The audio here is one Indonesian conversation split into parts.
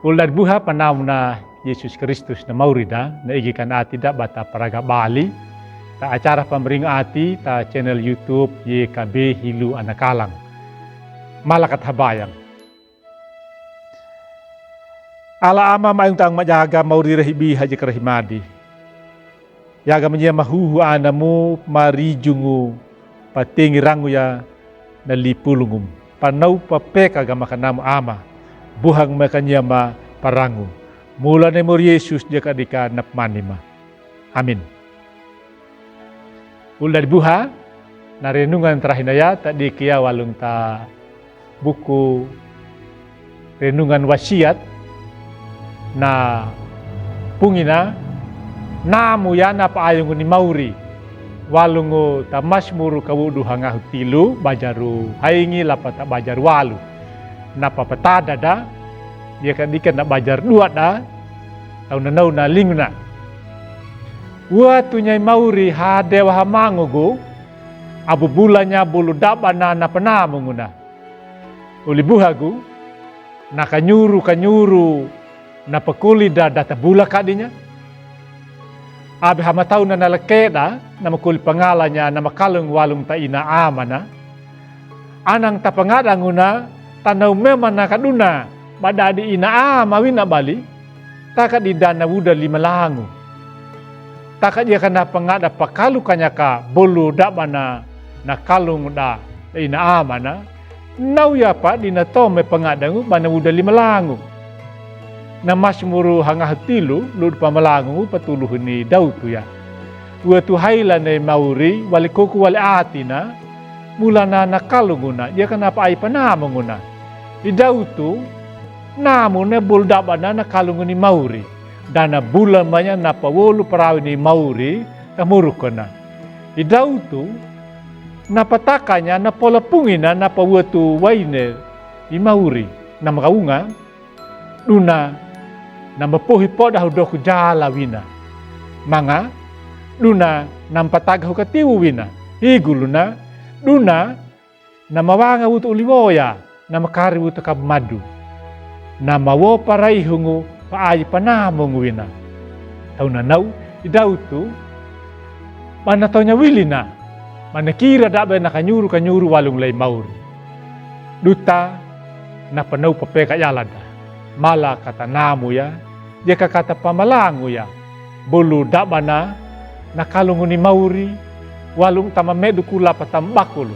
Ular buha panamna Yesus Kristus na maurida na igikan ati da bata paraga Bali ta acara pembering ati ta channel YouTube YKB Hilu Anakalang malakat habayang ala ama mayung tang majaga mauri rahibi haji kerahimadi yaga menya mahuhu anamu marijungu patingi rangu ya na lipulungum panau papek agama kanamu ama buhang makanya ma parangu mula nemor Yesus dia kadika napmanima amin. Ular buha na renungan terahinaya tak dikia walung ta buku renungan wasiat na pungina namu ya na paayong ni mauri walungu ta masmuru kawudu hangahu tilu bajaru haingi lapata bajar walu napa patada da dia kadika na bajar dua da tau nanau na lingna wa tunyai mauri hadewa hamangugu abu bulanya bulu dabana na panamunguna uli buhagu na kanyuru na pakuli da data bula kadinya abi hamatau na nalakeda na makuli pangalanya na makalung walung ta ina amana anang tapangadanguna tanau memang nakaduna badadi ina mawina bali taka di dana wuda lima langu taka dia kana pangada pakalu kanyaka bolu dabana na kalung da ina amana nau ya pa dina tome pangadangu bana wuda lima langu na masmuru hangah tilu lud pamalangu patuluh ni dautu ya watu haila ne mauri wali koku wali atina mulana na kalunguna dia kana pa ai panamunguna idautu namun ne bul dabana na kalungu ni mauri dana bulan banyak na pawolu perawi ni mauri tamurukona idautu na patakanya na pola pungina na pawatu waine ni mauri na makaunga duna na mapohi poda hudoku jala wina manga duna na patagahu katiwu wina higuluna duna na mawanga wutu uliwoya na makari wutu kabmadu na mawo parai hungu paai panamong wina tau nanau idautu mana taunya wilina mana kira dabe na kanyuru walung lay mauri duta na panau papeka yalada mala kata namu ya jika kata pamalangu ya bolu dabana na kalungu ni mauri walung tamamedu kula patambakulu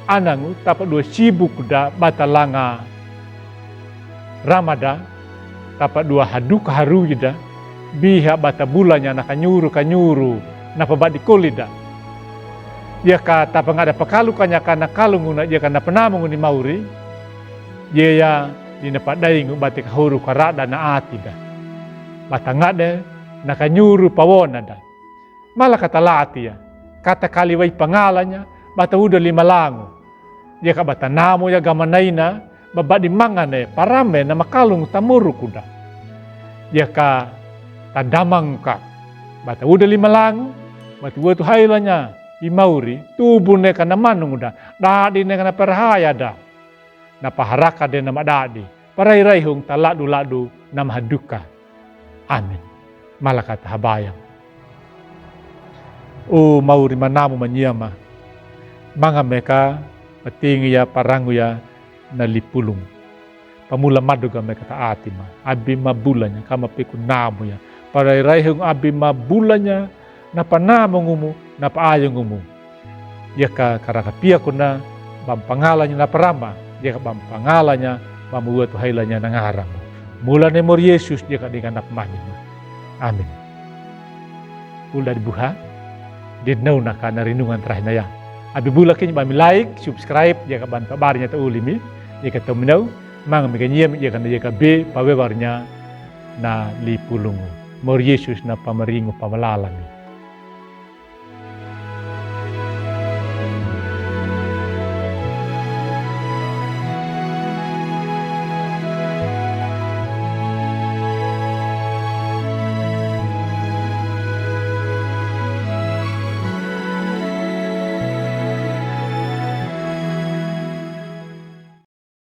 anangu tapa dua sibuk da batalanga ramada tapa dua haduk harujida biha bata bulanya na kanyuru na pabadi kolida dia kata pangada pakalu kanyaka na kalunguna dia kana penamung ni mauri dia ya dina padaingu batik huru karada na atida bata ngade na kanyuru pawona da malah kata lati ya kata kaliwai pangalanya bata udah lima langu dia ka bata namo ya gamanaina babadi mangane parame na makalung tamuru kuda dia ka tadamang ka bata udah lima langu batu watu hailanya imauri tubune kana manung da dadi ne kana perhaya da na paharaka de na madadi parai hung taladu na mahaduka amin malakat habayang o mauri manamu manyama mga meka patingi ya parangu ya na lipulung pamula maduga meka taatima abi mabulanya kama peku namu ya parai hung abi mabulanya na panamungumu na paayungumu ya ka karakapia kuna bampangalanya na parama dia ka bampangalanya mamuwa tu hailanya nangaramu mula nemor Yesus dia ka dengan napmanima amin. Ular buha dinau na kana renungan terakhir ya abi bula kini bami like subscribe dia ka bantu barnya ta ulimi dia ka temenau mang meganyem dia kana dia ka be pawewarnya na lipulungu mor Yesus na pamaringu pamalalami